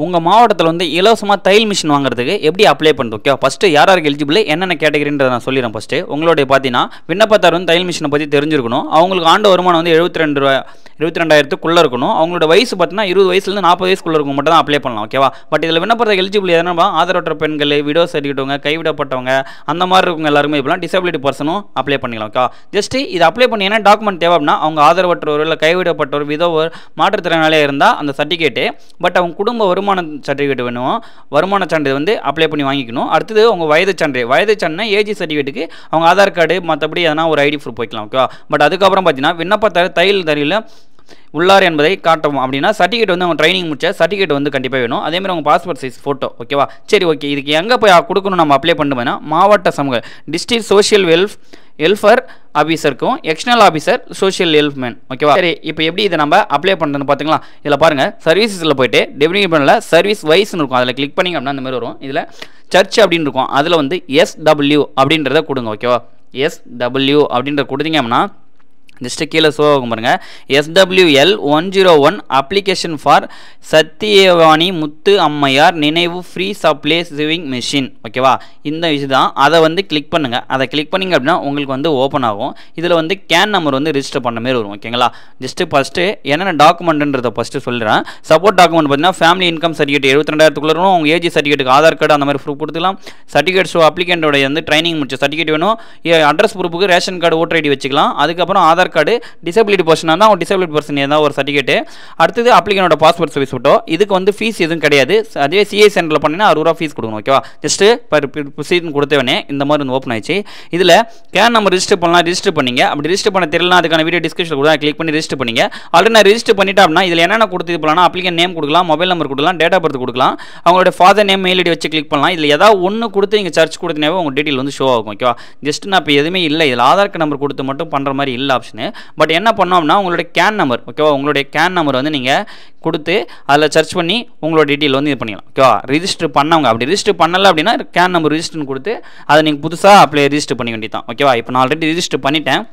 உங்கள் மாவட்டத்தில் வந்து இலவசமாக தையல் மிஷின் வாங்குறதுக்கு எப்படி அப்ளை பண்ணுறது? ஓகே, ஃபஸ்ட்டு யார் யாருக்கு எலிஜிபிள், என்னென்ன கேட்டகரின்றதை நான் சொல்லிடுறேன். ஃபஸ்ட்டு உங்களுடைய பார்த்தீங்கன்னா விண்ணப்பத்தார் வந்து தையல் மிஷினை பற்றி தெரிஞ்சிருக்கணும். அவங்களுக்கு ஆண்டு வருமானம் வந்து 72,000க்குள்ளே இருக்கணும். அவங்களோட வயசு பார்த்தீங்கன்னா 20 வயசுலேருந்து 40 வயசுக்குள்ளே இருக்கும் மட்டும் தான் அப்ளை பண்ணலாம். ஓகேவா? பட் இதில் விண்ணப்பத்துக்கு எலிஜிபிள் எதுனா ஆதரவற்ற பெண்கள், விடோ சர்டிஃபிகேட்டவங்க, கைவிடப்பட்டவங்க, அந்த மாதிரி இருக்கவங்க எல்லாருமே இப்போலாம் டிசபிலிட்டி பர்சனும் அப்ளை பண்ணிக்கலாம். ஓகே, ஜஸ்ட் இது அப்ளை பண்ணி என்ன டாக்குமெண்ட் தேவை அப்படின்னா அவங்க ஆதரவற்றவர் இல்லை கைவிடப்பட்டவர், விதவர், மாற்றுத்திறனாளியாக இருந்தால் அந்த சர்டிஃபிகேட்டு, பட் அவங்க குடும்ப வருமான சர்டிஃபிகேட் வேணும். வருமான சான்றிதழ் வந்து அப்ளை பண்ணி வாங்கிக்கணும். அடுத்தது உங்கள் வயது சான்று ஏஜ் சர்டிஃபிகேட்டுக்கு அவங்க ஆதார் கார்டு மற்றபடி எதனா ஒரு ஐடி ப்ரூஃப் வைக்கலாம். ஓகேவா? பட் அதுக்கப்புறம் பார்த்தீங்கன்னா விண்ணப்பத்தார் தையல் தறியில் உள்ளார் என்பதை காட்டவும் அப்படின்னா சர்டிஃபிகேட் வந்து அவங்க ட்ரைனிங் முடிச்ச சர்டிஃபிகேட் வந்து கண்டிப்பாக வேணும். அதேமாதிரி அவங்க பாஸ்போர்ட் சைஸ் ஃபோட்டோ. ஓகேவா? சரி, ஓகே. இதுக்கு எங்கே போய் கொடுக்கணும் நம்ம அப்ளை பண்ணுவோம்னா மாவட்ட சமூக டிஸ்ட்ரிக்ட் சோஷியல் வெல்ஃபேர் ஆஃபீஸருக்கும் எக்ஸ்டர்னல் ஆஃபீஸர் சோஷியல் வெல்ஃபேர். ஓகேவா? சரி, இப்போ எப்படி இதை நம்ம அப்ளை பண்ணுறதுன்னு பார்த்தீங்களா? இதில் பாருங்கள், சர்வீஸில் போய்ட்டு டெபினிஷனில் சர்வீஸ் வைஸ்னு இருக்கும். அதில் கிளிக் பண்ணிங்க அப்படின்னா அந்த மாதிரி வரும். இதில் சர்ச் அப்படின்னு இருக்கும். அதில் வந்து SW அப்படின்றத கொடுங்க. ஓகேவா? SW அப்படின்றத கொடுத்தீங்க அப்படின்னா ஜஸ்ட்டு கீழே ஷோ ஆகும் பாருங்கள். SWL 101 அப்ளிகேஷன் ஃபார் சத்தியவாணி முத்து அம்மையார் நினைவு ஃப்ரீ சப்ளை சேவிங் மிஷின். ஓகேவா? இந்த விஷயம் தான். அதை வந்து கிளிக் பண்ணுங்கள். அதை கிளிக் பண்ணிங்க அப்படின்னா உங்களுக்கு வந்து ஓப்பன் ஆகும். இதில் வந்து கேன் நம்பர் வந்து ரிஜிஸ்டர் பண்ண மாதிரி வரும். ஓகேங்களா? ஜஸ்ட்டு ஃபஸ்ட்டு என்னென்ன டாக்குமெண்ட்டுன்றதை ஃபஸ்ட்டு சொல்கிறேன். சப்போர்ட் டாக்குமெண்ட் பார்த்தீங்கன்னா ஃபேமிலி இன்கம் சர்டிஃபிகேட் 72,000க்குள்ள இருக்கணும். அவங்க ஏஜ் சர்டிஃபிகேட்டுக்கு ஆதார் கார்டு அந்த மாதிரி ப்ரூஃப் கொடுத்துக்கலாம். சர்டிஃபிகேட் ஷோ அப்ளிகேண்டோட வந்து ட்ரைனிங் முடிச்ச சர்டிஃபிகேட் வேணும். அட்ரஸ் ப்ரூஃபுக்கு ரேஷன் கார்டு, ஓட்டர் ஐடி வச்சுக்கலாம். அதுக்கப்புறம் ஆதார் கார்டு, டிசபிலிட்டி பர்சனாக தான் அவங்க டிசபிலிட்டி பர்சன் ஏதாவது ஒரு சர்டிஃபிகேட். அடுத்தது அப்ளிகனோட பாஸ்போர்ட் சைஸ் ஃபோட்டோ. இதுக்கு வந்து ஃபீஸ் எதுவும் கிடையாது. அதே சிஐ சென்டரில் பண்ணினா 60 ரூபா ஃபீஸ் கொடுக்கணும். ஓகேவா? ஜஸ்ட்டு ப்ரொசீஜர் கொடுத்தவனே இந்த மாதிரி வந்து ஓப்பன் ஆயிடுச்சு. இதில் கேன் நம்பர் ரிஜிஸ்டர் பண்ணலாம். ரிஜிஸ்டர் பண்ணிங்க. அப்படி ரிஜிஸ்டர் பண்ண தெரியலாம், அதுக்கான வீடியோ டிஸ்கிரிப்ஷன் கூட கிளிக் பண்ணி ரிஜிஸ்டர் பண்ணிங்க. ஆல்ரெடி நான் ரிஜிஸ்டர் பண்ணிட்டேன் அப்படின்னா இதில் என்னென்ன கொடுத்து போகலாம், அப்ளிகன் நேம் கொடுக்கலாம், மொபைல் நம்பர் கொடுக்கலாம், டேட் ஆஃப் பர்த் கொடுக்கலாம், அவங்களோட ஃபாதர் நேம், மெயில் ஐடி வச்சு கிளிக் பண்ணலாம். இதில் ஏதாவது ஒன்று கொடுத்து நீங்கள் சர்ச் கொடுத்தீங்கன்னா உங்கள் டீட்டெயில் வந்து ஷோ ஆகும். ஓகேவா? ஜஸ்ட் நான் இப்போ எதுவுமே இல்லை, இதில் ஆதார் கார்டு நம்பர் கொடுத்து மட்டும் பண்ணுற மாதிரி இல்லை ஆப்ஷனு. பட் என்ன பண்ணோம்னா உங்களுடைய கேன் நம்பர், ஓகேவா, உங்களுடைய கேன் நம்பர் வந்து நீங்கள் கொடுத்து அதில் சர்ச் பண்ணி உங்களோட டீட்டெயில் வந்து இது பண்ணிக்கலாம். ஓகேவா? ரிஜிஸ்டர் பண்ணவங்க அப்படி ரிஜிஸ்டர் பண்ணலை அப்படின்னா கேன் நம்பர் ரிஜிஸ்டர்னு கொடுத்து அதை நீங்கள் புதுசாக ரிஜிஸ்டர் பண்ண வேண்டியதான். ஓகேவா? இப்போ நான் ஆல்ரெடி ரிஜிஸ்டர் பண்ணிட்டேன்.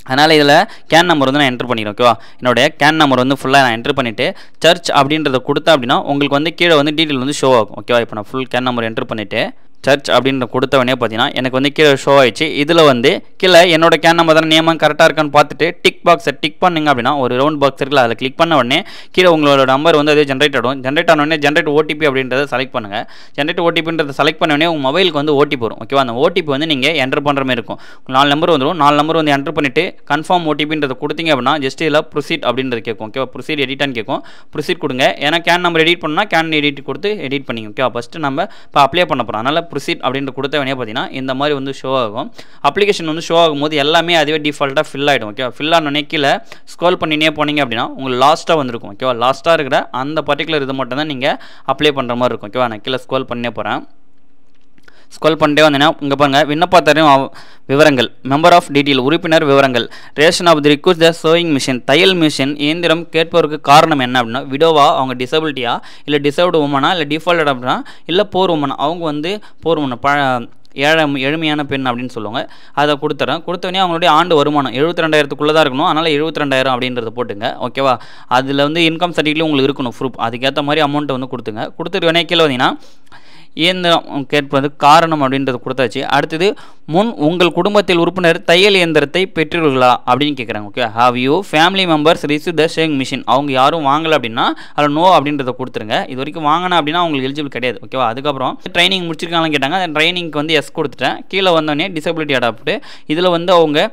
அதனால் இதில் கேன் நம்பர் வந்து நான் என்ட்ரு பண்ணிடுறேன். ஓகேவா? என்னுடைய கேன் நம்பர் வந்து ஃபுல்லாக நான் என்ட்ரு பண்ணிவிட்டு சர்ச் அப்படின்றத கொடுத்தேன் அப்படின்னா உங்களுக்கு வந்து கீழே வந்து டீட்டெயில் வந்து ஷோ ஆகும். ஓகேவா? இப்போ நான் ஃபுல் கேன் நம்பர் என்ட்ரு பண்ணிவிட்டு சர்ச் அப்படின்ற கொடுத்தவனே பார்த்தீங்கன்னா எனக்கு வந்து கீழே ஷோ ஆயிடுச்சு. இதில் வந்து கீழே என்னோட கேன் நம்பர் தான் நேம் கரெக்டாக இருக்கான்னு பார்த்துட்டு டிக் பாக்ஸை டிக் பண்ணிங்க அப்படின்னா ஒரு ரவுண்ட் பாக்ஸ் இருக்குல்ல, அதில் கிளிக் பண்ண உடனே கீழே உங்களோட நம்பர் வந்து அதே ஜென்ரேட் ஆகும். ஜென்ரேட் ஆன உடனே ஜென்ரேட் ஓடிபி அப்படின்றத செலக்ட் பண்ணுங்கள். ஜென்ரேட் ஓடிபின்றத செலக்ட் பண்ண உடனே உங்கள் மொபைலுக்கு வந்து ஓடிபி வரும். ஓகேவா? அந்த ஓடிபி வந்து நீங்கள் என்ட்ரு பண்ணுற மாதிரி இருக்கும். 4 நம்பர் வந்துடும். 4 நம்பர் வந்து என்ட்ரு பண்ணிவிட்டு கன்ஃபார்ம் ஓடிபின்றத கொடுத்தீங்க அப்படின்னா ஜஸ்ட் இதில் ப்ரொசீட் அப்படின்றது கேட்கும். ஓகேவா? ப்ரொசீட் எடிட்டான்னு கேட்கும். ப்ரொசீட் கொடுங்க. ஏன்னா கேன் நம்பர் எடிட் பண்ணால் கேன் எடிட் கொடுத்து எடிட் பண்ணிங்க. ஓகேவா? ஃபஸ்ட்டு நம்ம இப்போ அப்ளை பண்ண போகிறோம். அதனால் ப்ரொசீட் அப்படின்ற கொடுத்தவனே பார்த்தீங்கன்னா இந்த மாதிரி வந்து ஷோ ஆகும். அப்ளிகேஷன் வந்து ஷோ ஆகும்போது எல்லாமே அதுவே டிஃபால்ட்டாக ஃபில் ஆகிடும். ஓகேவா? ஃபில் ஆனோடனே கீழே ஸ்க்ரோல் பண்ணினே போனீங்க அப்படின்னா உங்களுக்கு லாஸ்ட்டாக வந்துருக்கும். ஓகேவா? லாஸ்ட்டாக இருக்கிற அந்த பர்டிகுலர் இது மட்டும் தான் நீங்கள் அப்ளை பண்ணுற மாதிரி இருக்கும். ஓகேவா? நான் கீழே ஸ்க்ரோல் பண்ணே போகிறேன். ஸ்க்ரோல் பண்ணிட்டே வந்தீங்கன்னா இங்கே பாருங்கள், விண்ணப்பத்தாரின் விவரங்கள், மெம்பர் ஆஃப் டீட்டெயில், உறுப்பினர் விவரங்கள், ration of the request the sewing machine, தையல் மிஷின் இயந்திரம் கேட்பவருக்கு காரணம் என்ன அப்படின்னா விடோவா, அவங்க டிசபிலிட்டியா, இல்லை டிசபிள்டு உமனா, இல்லை டிஃபால்ட் அப்படின்னா, இல்லை போர் உமனா, அவங்க வந்து போர் உமன் ஏழ்மையான பெண் அப்படின்னு சொல்லுவாங்க. அதை கொடுத்துறேன். கொடுத்தவனே அவங்களுடைய ஆண்டு வருமானம் 72,000க்குள்ளே தான் இருக்கணும். அதனால் 72,000 அப்படின்றத போட்டுங்க. ஓகேவா? அதில் வந்து இன்கம் சர்டிஃபிகேட் உங்களுக்கு இருக்கணும் ப்ரூஃப். அதுக்கேற்ற மாதிரி அமௌண்ட்டை வந்து கொடுத்துங்க. கொடுத்துட்டு கீழே வந்தீங்கன்னா இயந்திரம் கேட்பது காரணம் அப்படின்றது கொடுத்தாச்சு. அடுத்தது உங்கள் குடும்பத்தில் உறுப்பினர் தையல் இயந்திரத்தை பெற்றீர்களா அப்படின்னு கேட்குறாங்க. Okay, have you family members receive the saving machine, அவங்க யாரும் வாங்கலை அப்படின்னா அதில் நோ அப்படின்றத கொடுத்துருங்க. இது வரைக்கும் வாங்கினா அப்படின்னா அவங்களுக்கு எலிஜிபிள் கிடையாது. ஓகேவா? அதுக்கப்புறம் ட்ரைனிங் முடிச்சிருக்காங்கன்னு கேட்டாங்க. அந்த ட்ரைனிங்க்கு வந்து எஸ் கொடுத்துட்டேன். கீழே வந்தோடனே டிசபிலிட்டி அடாப்ட், இதில் வந்து அவங்க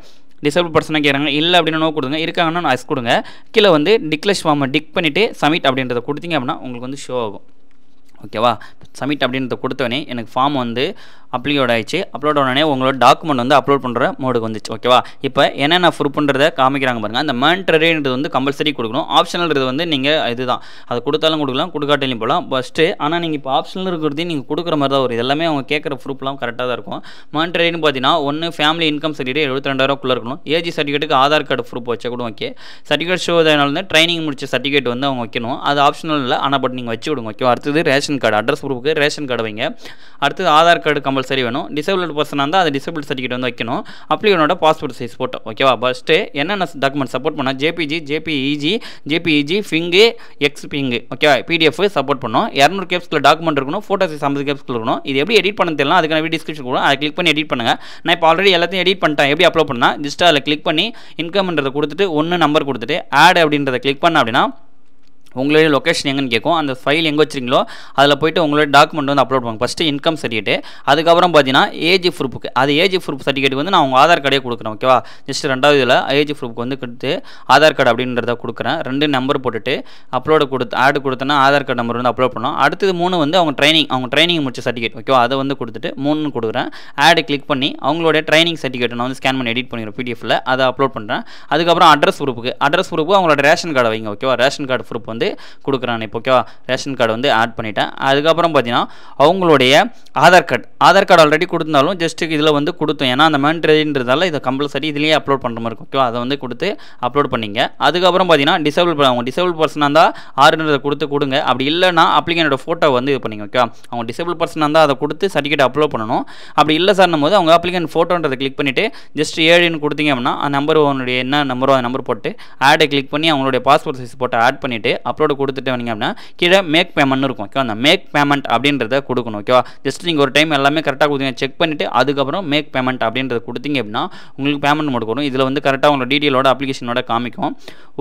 டிசபிள் பர்சனாக கேட்குறாங்க. இல்லை அப்படின்னு நோ கொடுங்க. இருக்காங்கன்னா எஸ் கொடுங்க. கீழே வந்து டிக்ளேஷ் ஃபார்மை டிக் பண்ணிவிட்டு சப்மிட் அப்படின்றத கொடுத்தீங்க அப்படின்னா உங்களுக்கு வந்து ஷோ ஆகும். ஓகேவா? சப்மிட் அப்படின்றத கொடுத்தவனே எனக்கு ஃபார்ம் வந்து அப்லோட் ஆயிடுச்சு. அப்லோட் ஆனோடனே உங்களோட டாக்குமெண்ட் வந்து அப்லோட் பண்ணுற மோடுக்கு வந்துச்சு. ஓகேவா? இப்போ என்னென்ன ப்ரூஃப்ன்றதை காமிக்கிறாங்க பாருங்கள். அந்த மேண்டரின்றது வந்து கம்பல்சரி கொடுக்கணும். ஆப்ஷனல்ன்றது வந்து நீங்கள் இதுதான், அது கொடுத்தாலும் கொடுக்கலாம், கொடுக்காட்டிலையும் போகலாம் ஃபஸ்ட்டு. ஆனால் நீங்கள் இப்போ ஆப்ஷனல் இருக்கிறதையும் நீங்கள் கொடுக்குற மாதிரி தான் வரும். எல்லாமே அவங்க கேட்குற ப்ரூஃப்லாம் கரெக்டாக தான் இருக்கும். மேண்டரின்னு பார்த்தீங்கன்னா ஒன்று ஃபேமிலி இன்கம் சர்டிஃபிகேட் 72,000க்குள்ளே இருக்கணும். ஏஜ் சர்டிஃபிகேட்டுக்கு ஆதார் கார்டு ப்ரூஃப் வச்சா கூட ஓகே. சர்டிஃபிகேட் ஷோ வந்து ட்ரைனிங் முடிச்ச சர்டிஃபிகேட் வந்து அவங்க வைக்கணும். அது ஆப்ஷனல் இல்லை, ஆனால் பட் நீங்கள் வச்சு விடுங்க. ஓகேவா? அடுத்தது ரேஷன் ரேஷன் கார்டு அட்ரஸ் ப்ரூஃபுக்கு ரேஷன் கார்டு வைங்க. அடுத்து ஆதார் கார்டு கம்பல்சரி வேணும். டிசேபிள் பர்சனாக இருந்தால் அது டிசேபிள் சர்டிஃபிகேட் வந்து வைக்கணும். அப்ளிகனோட பாஸ்போர்ட் சைஸ் ஃபோட்டோ. ஓகேவா? ஃபஸ்ட்டு என்னென்ன டாக்குமெண்ட் சப்போர்ட் பண்ணால் ஜேபிஇஜி ஃபிங்கு எக்ஸ்பிங்கு. ஓகேவா? பிடிஎஃப் சப்போர்ட் பண்ணோம். 200 கேப்ஸ்க்குள்ள டாக்குமெண்ட் இருக்கணும். ஃபோட்டோ சைஸ் 50 கேப்ஸ்க்குள்ள இருக்கணும். இது எப்படி எடிட் பண்ண தெரியல, அதுக்கான வீடியோ டிஸ்கிரிப்ஷன் கூட அதை கிளிக் பண்ணி எடிட் பண்ணுங்கள். நான் இப்போ ஆல்ரெடி எல்லாத்தையும் எடிட் பண்ணிட்டேன். எப்படி அப்லோட் பண்ணால் ஜஸ்ட் அதில் கிளிக் பண்ணி இன்கம்ன்றதை கொடுத்துட்டு 1 நம்பர் கொடுத்துட்டு ஆட் அப்படின்றத கிளிக் பண்ண அப்படின்னா உங்களுடைய லொக்கேஷன் எங்கன்னு கேட்கும். அந்த ஃபைல் எங்கே வச்சிருக்கீங்களோ அதில் போய்ட்டு உங்களுடைய டாக்குமெண்ட் வந்து அப்லோட் பண்ணுங்க. ஃபஸ்ட்டு இன்கம் சர்டிஃபிகேட், அதுக்கப்புறம் பார்த்தீங்கன்னா ஏஜ் ப்ரூஃபுக்கு அது ஏஜ் ப்ரூஃப் சர்டிஃபிகேட் வந்து நான் உங்கள் ஆதார் கார்டே கொடுக்குறேன். ஓகேவா? ஜஸ்ட் 2வது இதில் ஏஜ் ப்ரூஃப்க்கு வந்து கொடுத்து ஆதார் கார்டு அப்படின்றத கொடுக்குறேன். 2 நம்பர் போட்டுட்டு அப்லோடு கொடுத்து ஆடு கொடுத்தேன்னா ஆதார் கார்டு நம்பர் வந்து அப்லோட் பண்ணோம். அடுத்தது 3 வந்து அவங்க ட்ரைனிங் முடிச்ச சர்டிஃபிகேட். ஓகேவா? அதை வந்து கொடுத்துட்டு 3 கொடுக்குறேன். ஆடு கிளிக் பண்ணி அவங்களுடைய ட்ரைனிங் சர்டிஃபிகேட் நான் வந்து ஸ்கேன் பண்ணி எடிட் பண்ணிடுறேன் பிடிஎஃப்ல. அதை அப்லோட் பண்ணுறேன். அதுக்கப்புறம் அட்ரஸ் ப்ரூஃபுக்கு அவங்களோட ரேஷன் கார்டை வைங்க. ஓகேவா? ரேஷன் கார்டு ப்ரூஃப் வந்து கொடுக்குறேன். ஓகேவா? ரேஷன் கார்டு வந்து ஆட் பண்ணிட்டேன். அதுக்கப்புறம் பார்த்தீங்கன்னா அவங்களுடைய ஆதார் கார்டு ஆல்ரெடி கொடுத்தாலும் ஜஸ்ட் இதில் வந்து கொடுத்தோம். ஏன்னா அந்த மேண்டரின்றதால இதை கம்பல்சரி இதுலேயே அப்லோட் பண்ணுற மாதிரி இருக்கும். ஓகேவா? அதை வந்து கொடுத்து அப்லோட் பண்ணிங்க. அதுக்கப்புறம் பார்த்தீங்கன்னா டிசேபிள் பர்சனாக இருந்தால் 6 கொடுங்க. அப்படி இல்லைனா அப்ளிகனோட ஃபோட்டோ வந்து இது பண்ணிங்க. ஓகேவா? அவங்க டிசேபிள் பர்சனாக இருந்தால் அதை கொடுத்து சர்டிஃபிகேட் அப்லோட் பண்ணணும். அப்படி இல்லை சார்னும் போது அவங்க அப்ளிகன் ஃபோட்டோன்றதை கிளிக் பண்ணிவிட்டு ஜஸ்ட் 7 கொடுத்தீங்க அப்படின்னா நம்பர் உன்னுடைய என்ன நம்பரோ அந்த நம்பர் போட்டு ஆடை கிளிக் பண்ணி அவங்களுடைய பாஸ்போர்ட் சைஸ் போட்டு ஆட் பண்ணிவிட்டு அப்லோடு கொடுத்துட்டு வந்தீங்க அப்படின்னா கீழே மேக் பேமெண்ட் இருக்கும். ஓகே? அந்த மேக் பேமெண்ட் அப்படின்றத கொடுக்கணும். ஓகேவா? ஜஸ்ட் நீங்கள் ஒரு டைம் எல்லாமே கரெக்டாக கொடுத்தீங்க, செக் பண்ணிவிட்டு அதுக்கப்புறம் மேக் பேமெண்ட் அப்படின்றத கொடுத்தீங்க அப்படின்னா உங்களுக்கு பேமெண்ட் மோட் வரும். இதில் வந்து கரெக்டாக உங்களோட டீட்டெயிலோட அப்ளிகேஷனோட காமிக்கும்.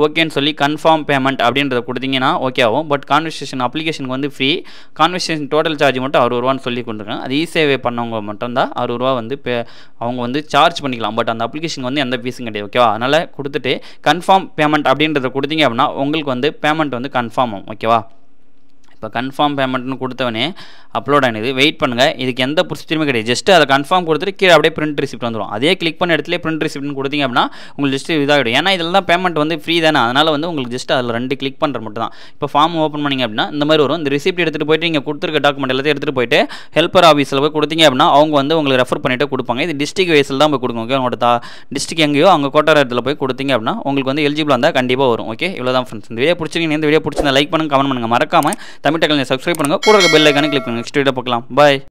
ஓகேன்னு சொல்லி கன்ஃபார்ம் பேமெண்ட் அப்படின்றத கொடுத்தீங்கன்னா ஓகே ஆகும். பட் அப்ளிகேஷனுக்கு வந்து ஃப்ரீ. கான்வர்சேஷன் டோட்டல் சார்ஜ் மட்டும் 60 ரூபான்னு சொல்லி கொண்டிருக்காங்க. அது இ-சேவை பண்ணவங்க மட்டும் தான் 60 ரூபா வந்து அவங்க வந்து சார்ஜ் பண்ணிக்கலாம். பட் அந்த அப்ளிகேஷனுக்கு வந்து எந்த ஃபீஸும் கிடையாது. ஓகேவா? அதனால் கொடுத்துட்டு கன்ஃபார்ம் பேமெண்ட் அப்படின்றத கொடுத்தீங்க அப்படின்னா உங்களுக்கு வந்து பேமெண்ட் வந்து கன்ஃபார்ம் ஆகும். ஓகேவா? இப்போ கன்ஃபார்ம் பேமெண்ட்னு கொடுத்தவனே அப்லோட் ஆனது. வெயிட் பண்ணுங்கள். இதுக்கு எந்த ப்ரொசீஜருமே கிடையாது. ஜஸ்ட் அதை கன்ஃபார்ம் கொடுத்துட்டு கீழே அப்படியே பிரிண்ட் ரிசிப்ட் வந்துடும். அதே கிளிக் பண்ண இடத்துல பிரிண்ட் ரிசிப்ட்னு கொடுத்தீங்க அப்படின்னா உங்களுக்கு ஜஸ்ட் இதாகிடும். ஏன்னா இதில் தான் பேமெண்ட் வந்து ஃப்ரீ தானே. அதனால் வந்து உங்களுக்கு ஜஸ்ட் அதில் 2 கிளிக் பண்ணுற மட்டும் தான். இப்போ ஃபார்ம் ஓப்பன் பண்ணிங்க அப்படின்னா இந்த மாதிரி வரும். இந்த ரிசிப்ட் எடுத்துகிட்டு போய்ட்டு நீங்கள் கொடுத்துருக்க டாக்குமெண்ட் எல்லாத்தையும் எடுத்துகிட்டு போய்ட்டு ஹெல்ப்பர் ஆஃபீஸில் போய் கொடுத்தீங்க அப்படின்னா அவங்க வந்து உங்களுக்கு ரெஃபர் பண்ணிவிட்டு கொடுப்பாங்க. இது டிஸ்ட்ரிக் வைஸில் தான் போய் கொடுக்கும். ஓகே? உங்களோட டிஸ்ட்ரிக் எங்கேயோ அங்கே கோட்டார் இடத்துல போய் கொடுத்தீங்க அப்படின்னா உங்களுக்கு வந்து எலிஜிபிளாக இருந்தால் கண்டிப்பாக வரும். ஓகே? இவ்வளோ தான் ஃப்ரெண்ட்ஸ். இந்த வீடியோ பிடிச்சிருக்கீங்க. இந்த வீடியோ பிடிச்சிருந்தா லைக் பண்ணுங்கள், கமெண்ட் பண்ணுங்கள். மறக்காமல் தமிழ் டெக்னாலஜி சப்ஸ்கிரைப் பண்ணுங்கள். கூட பெல் ஐக்கானை கிளிக் பண்ணுங்கள். நெக்ஸ்ட் வீடியோ பார்க்கலாம். பாய்.